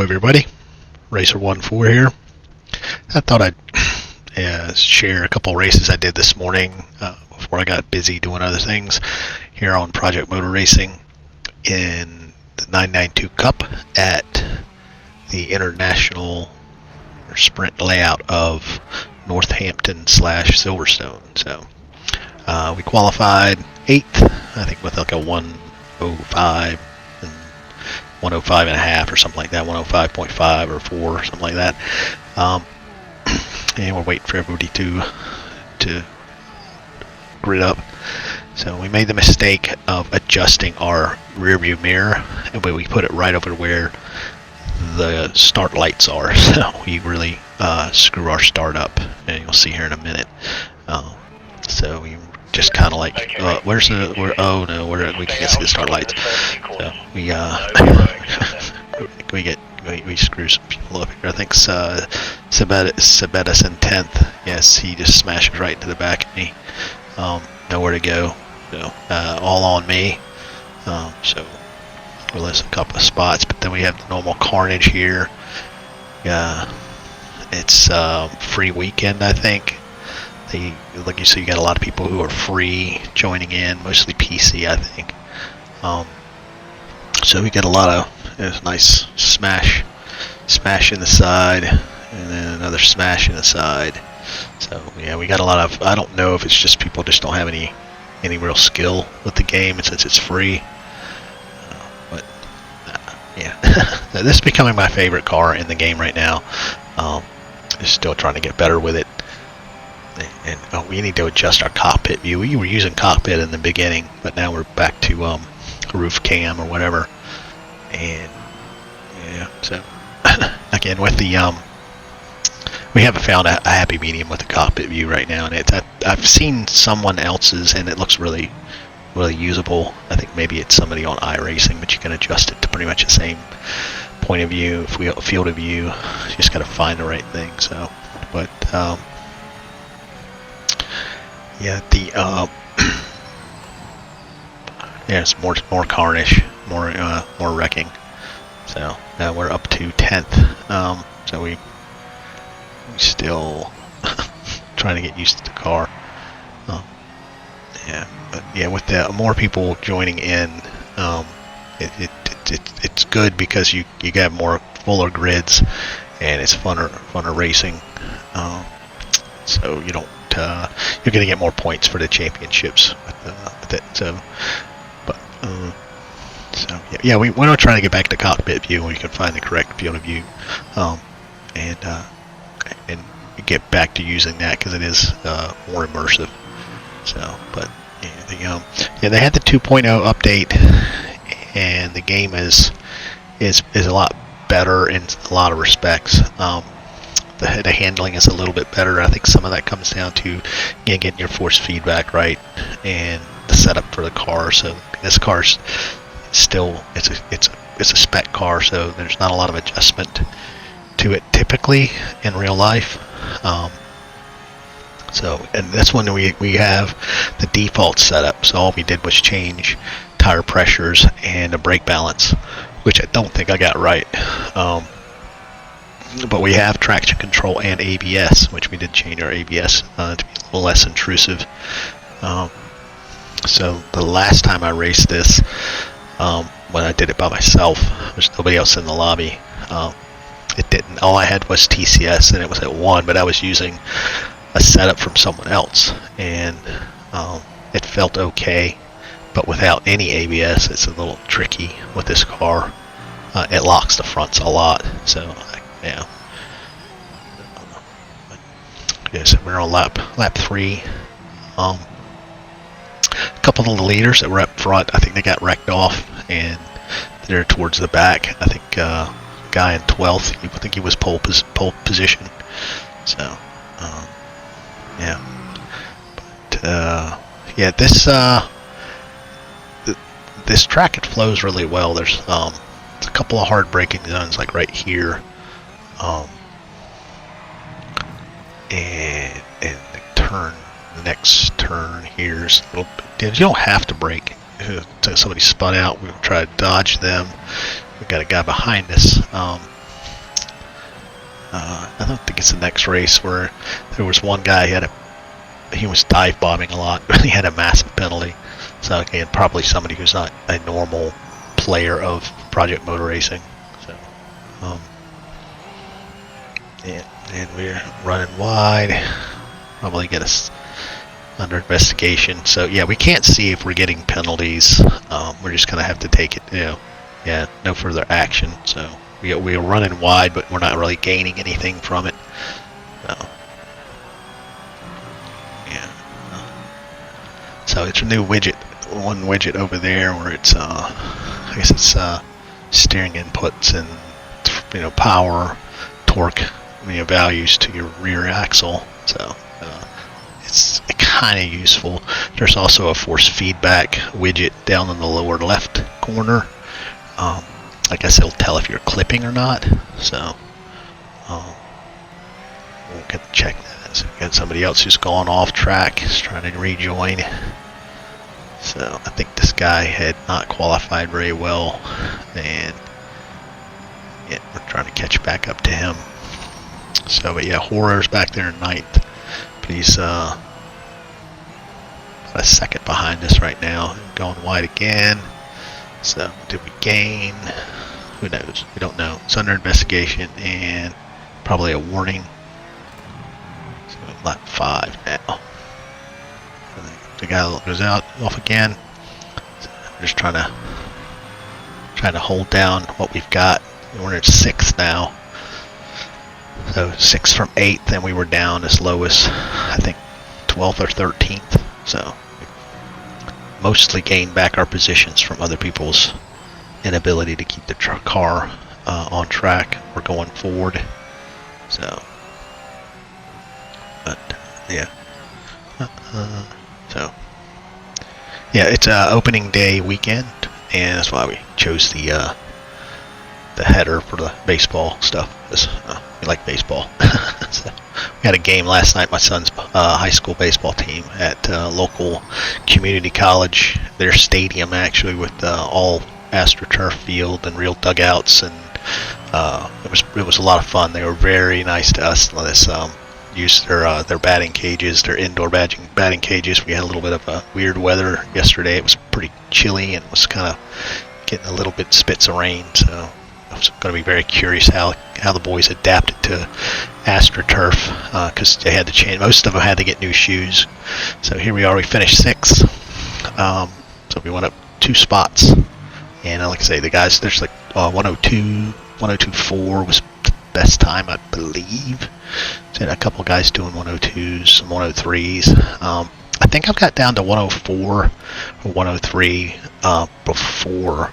everybody, Racer14 here. I thought I'd share a couple races I did this morning before I got busy doing other things here on Project Motor Racing in the 992 Cup at the International Sprint layout of Northampton / Silverstone. So we qualified 8th, I think, with like a 105 and 105 and a half or something like that, 105.5 or 4, something like that. And we're waiting for everybody to grid up. So we made the mistake of adjusting our rear view mirror, and we put it right over where the start lights are. So we really screw our start up, and you'll see here in a minute. So we just kind of like, we can't see the start lights. So we screw some people up here. I think Sabetis in 10th. Yes, he just smashes right into the back of me. Nowhere to go. So all on me. So we're losing a couple of spots, but then we have the normal carnage here. It's free weekend, I think. Like you see, you got a lot of people who are free joining in, mostly PC, I think. So we get a lot of nice smash in the side, and then another smash in the side. So yeah, we got a lot of. I don't know if it's just people just don't have any real skill with the game, and since it's free. But yeah, this is becoming my favorite car in the game right now. Just still trying to get better with it. And we need to adjust our cockpit view. We were using cockpit in the beginning, but now we're back to roof cam or whatever. And yeah, so again with the we haven't found a happy medium with the cockpit view right now, and I've seen someone else's, and it looks really usable. I think maybe it's somebody on iRacing, but you can adjust it to pretty much the same point of view, field of view. You just got to find the right thing. So, but yeah, yeah, it's more carnage, more wrecking. So now we're up to 10th. So we still trying to get used to the car. Yeah, but yeah, with the more people joining in, it's good because you get more fuller grids, and it's funner racing. So you don't. You're going to get more points for the championships with it. So, but so yeah, we want to try to get back to cockpit view when you can find the correct field of view, and get back to using that because it is more immersive. So, but yeah, they had the 2.0 update, and the game is a lot better in a lot of respects. The handling is a little bit better. I think some of that comes down to getting your force feedback right and the setup for the car. So this car's still it's a spec car, so there's not a lot of adjustment to it typically in real life. So and this one we have the default setup. So all we did was change tire pressures and a brake balance, which I don't think I got right. But we have traction control and ABS, which we did change our ABS to be a little less intrusive. So the last time I raced this, when I did it by myself, there's nobody else in the lobby. It didn't. All I had was TCS, and it was at 1, but I was using a setup from someone else, and it felt okay. But without any ABS, it's a little tricky with this car. It locks the fronts a lot, so. Yeah. So we're on lap 3. A couple of the leaders that were up front, I think they got wrecked off, and they're towards the back. I think guy in 12th, I think he was pole position. So yeah. But yeah, this track, it flows really well. There's a couple of hard braking zones, like right here. And the next turn here's a little bit. You don't have to brake. Somebody spun out. We try to dodge them. We got a guy behind us. I don't think it's the next race where there was one guy he was dive bombing a lot, but he had a massive penalty. So again, probably somebody who's not a normal player of Project Motor Racing. So, and we're running wide. Probably get us under investigation. So yeah, we can't see if we're getting penalties. We're just gonna have to take it. Yeah, no further action. So we are running wide, but we're not really gaining anything from it. So, yeah. So it's a new widget, one widget over there where it's I guess it's steering inputs and power, torque, values to your rear axle. So it's kind of useful. There's also a force feedback widget down in the lower left corner. I guess it'll tell if you're clipping or not. So we'll get to check that. So we got somebody else who's gone off track, is trying to rejoin. So I think this guy had not qualified very well, and yeah, we're trying to catch back up to him. So, but yeah, Horror's back there in ninth, but he's about a second behind us right now, going wide again. So did we gain? Who knows? We don't know. It's under investigation and probably a warning. So lap 5 now. The guy goes off again. So we're just trying to hold down what we've got. We're at 6th now. So 6th from 8th, and we were down as low as I think 12th or 13th. So we mostly gained back our positions from other people's inability to keep the car on track or going forward. So, but yeah. So, yeah, it's opening day weekend, and that's why we chose the header for the baseball stuff. Because we like baseball. So we had a game last night. My son's high school baseball team at local community college. Their stadium actually with all AstroTurf field and real dugouts, and it was a lot of fun. They were very nice to us. Let us use their batting cages, their indoor batting cages. We had a little bit of weird weather yesterday. It was pretty chilly and was kind of getting a little bit spits of rain. So I was going to be very curious how the boys adapted to AstroTurf, because they had to change. Most of them had to get new shoes. So here we are. We finished 6th. So we went up 2 spots. And like I say, the guys, there's like 102, 102.4 was the best time, I believe. So had a couple guys doing 102s, some 103s. I think I've got down to 104 or 103 before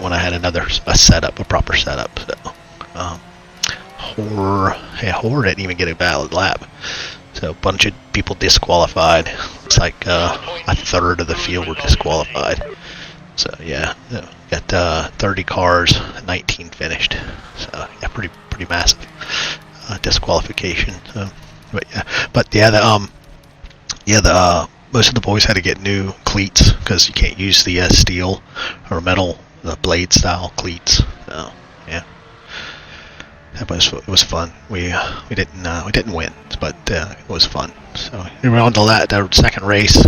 when I had a proper setup. So Horror didn't even get a valid lap. So a bunch of people disqualified. It's like a third of the field were disqualified. So yeah, got 30 cars, 19 finished. So yeah, pretty massive disqualification. So, most of the boys had to get new cleats because you can't use the steel or metal, the blade style cleats. So yeah, it was fun. We didn't win, but it was fun. So we were on to the second race.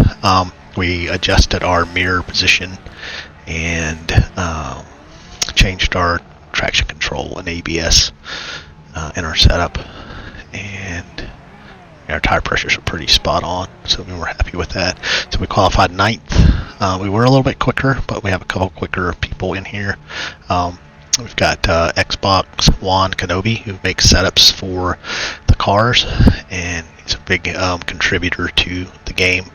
We adjusted our mirror position and changed our traction control and ABS in our setup, and our tire pressures were pretty spot on, so we were happy with that. So we qualified 9th. We were a little bit quicker, but we have a couple quicker people in here. We've got Xbox One Kenobi, who makes setups for the cars, and he's a big contributor to the game.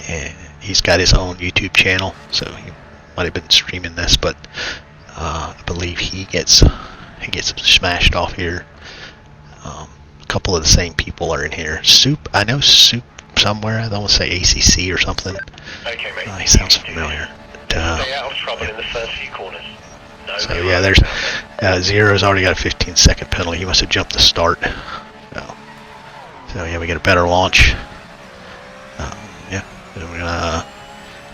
And he's got his own YouTube channel, so he might have been streaming this, but I believe he gets smashed off here. A couple of the same people are in here. I know Soup somewhere. I don't want to say ACC or something. Okay, mate. He sounds familiar. Stay out of trouble in the first few corners. So yeah, there's Zero's already got a 15-second penalty. He must have jumped the start. So yeah, we get a better launch. We're gonna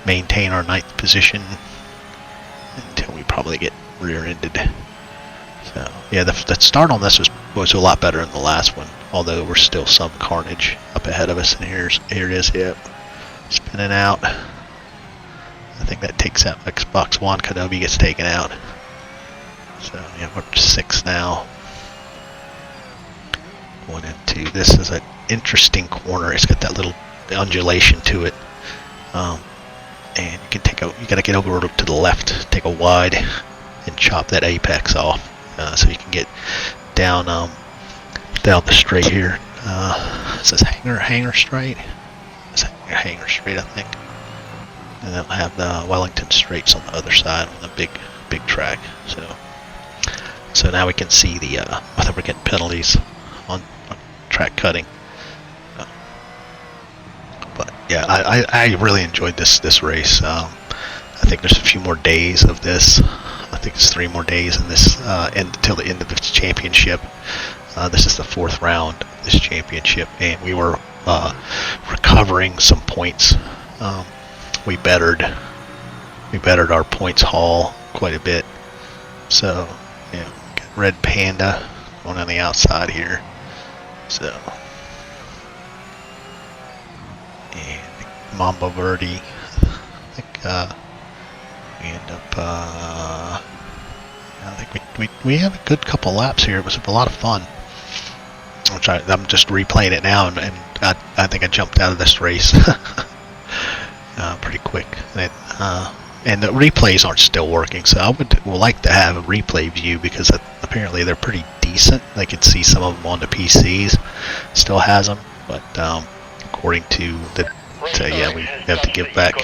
maintain our 9th position until we probably get rear-ended. So yeah, the start on this was a lot better than the last one, although we're still some carnage up ahead of us. And here it is. Yep, spinning out. I think that takes out Xbox One. Kenobi gets taken out. So yeah, we're 6 now. Going into this is an interesting corner. It's got that little undulation to it, and you gotta get over to the left, take a wide, and chop that apex off, so you can get down the straight here. It says hanger straight. It's hanger straight, I think. And then we'll have the Wellington straights on the other side on the big track. So now we can see the. I think we're getting penalties on track cutting. But yeah, I really enjoyed this race. I think there's a few more days of this. I think it's 3 more days in this until the end of the championship. This is the 4th round of this championship, and we were recovering some points. We bettered our points haul quite a bit. So yeah, got Red Panda going on the outside here. So and Mamba Verde, I think we end up. I think we have a good couple laps here. It was a lot of fun. I'm just replaying it now, and I think I jumped out of this race pretty quick. And the replays aren't still working, so I would like to have a replay view, because apparently they're pretty decent. I can see some of them on the PCs, still has them, but according to the yeah, we have to give back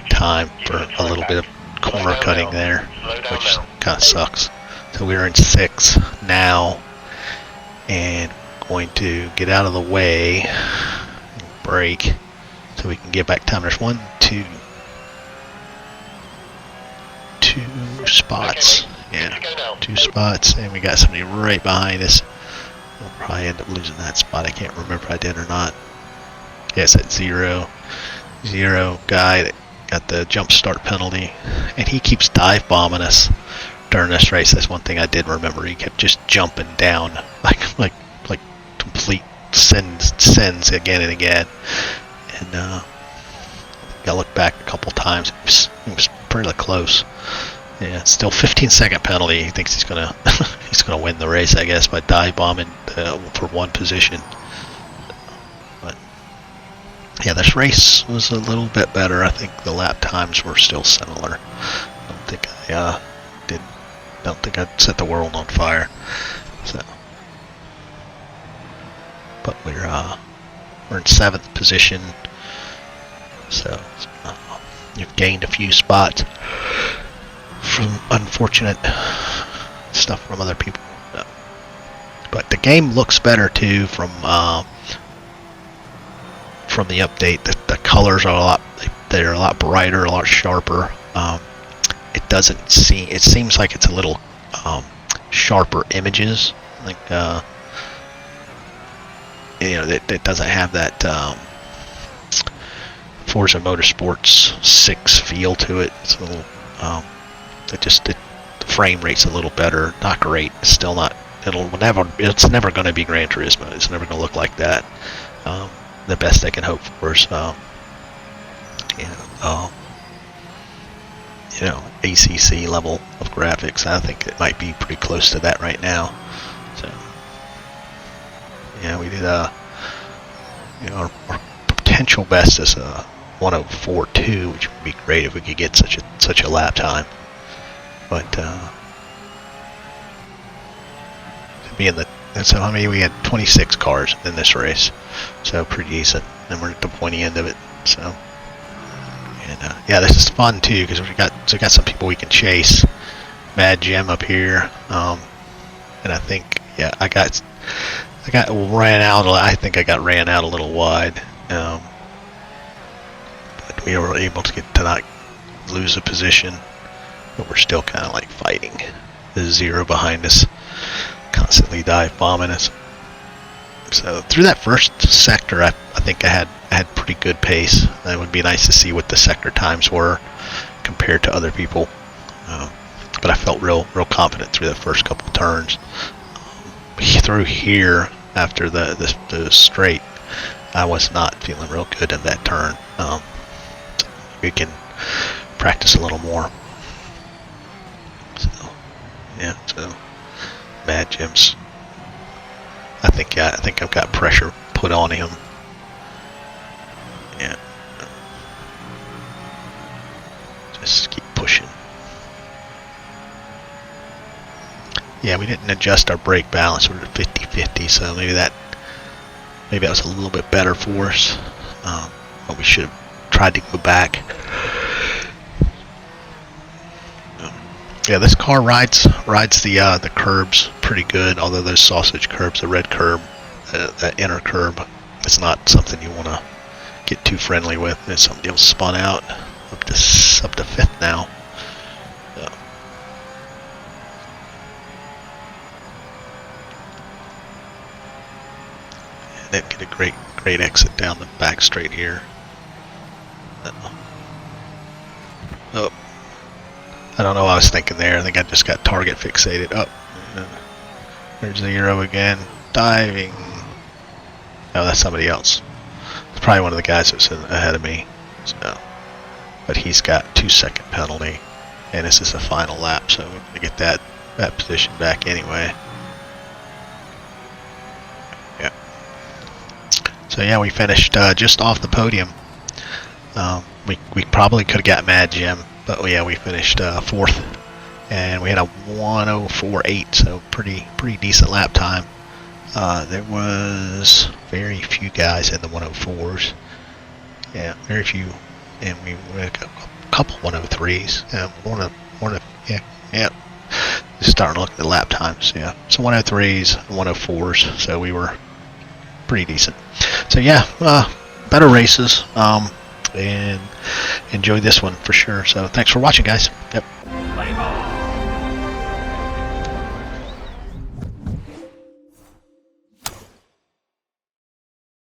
time for a little bit of corner cutting there, which kind of sucks. So we're in 6th now, and going to get out of the way, brake, so we can get back time. There's 1, 2 spots. Yeah, 2 spots, and we got somebody right behind us. We'll probably end up losing that spot. I can't remember if I did or not. Yeah, it's that 0 guy that got the jump start penalty, and he keeps dive bombing us during this race. That's one thing I did remember. He kept just jumping down like complete sends again and again. And I looked back a couple times. It was pretty close. Yeah, still 15-second penalty. He thinks he's gonna win the race, I guess, by dive bombing for 1 position. But yeah, this race was a little bit better. I think the lap times were still similar. I don't think I set the world on fire. So, but we're in 7th position. So you've gained a few spots from unfortunate stuff from other people. But the game looks better too from the update. The colors are they're a lot brighter, a lot sharper. It seems like it's a little sharper images. Like it doesn't have that Forza Motorsports 6 feel to it. It's a little the frame rate's a little better. Not great. It's still not. It's never going to be Gran Turismo. It's never going to look like that. The best I can hope for is ACC level of graphics. I think it might be pretty close to that right now. So yeah, we did our potential best is 104.2, which would be great if we could get such a lap time. But we had 26 cars in this race, so pretty decent, and we're at the pointy end of it. So, and yeah, this is fun too, because we got some people we can chase. Mad Jim up here, and I think I got ran out. I think I got ran out a little wide, but we were able to not lose a position. But we're still kind of like fighting. There's 0 behind us, constantly dive bombing us. So through that first sector, I think I had pretty good pace. It would be nice to see what the sector times were compared to other people. But I felt real confident through the first couple turns. through here after the straight, I was not feeling real good in that turn. We can practice a little more. So, yeah. So, Mad Jim's. I think I've got pressure put on him. Yeah. Just keep pushing. Yeah, we didn't adjust our brake balance. We're at 50-50, so maybe that was a little bit better for us. But we should have tried to go back. Yeah, this car rides the curbs pretty good. Although those sausage curbs, the red curb, that inner curb, it's not something you want to get too friendly with. There's something else spun out up to fifth now. So. And then get a great exit down the back straight here. Oh. I don't know what I was thinking there. I think I just got target fixated. Oh, there's the Euro again. Diving. Oh, that's somebody else. It's probably one of the guys that's ahead of me. So, but he's got 2-second penalty, and this is the final lap, so we're going to get that position back anyway. Yeah. So yeah, we finished just off the podium. We probably could have got Mad Jim. But yeah, we finished fourth, and we had a 1:04.8, so pretty decent lap time. There was very few guys in the 1:04s. Yeah, very few, and we had a couple 1:03s. Yeah. Just starting to look at the lap times. Yeah, so 1:03s, 1:04s. So we were pretty decent. So yeah, better races. And enjoy this one for sure. So thanks for watching, guys. Yep.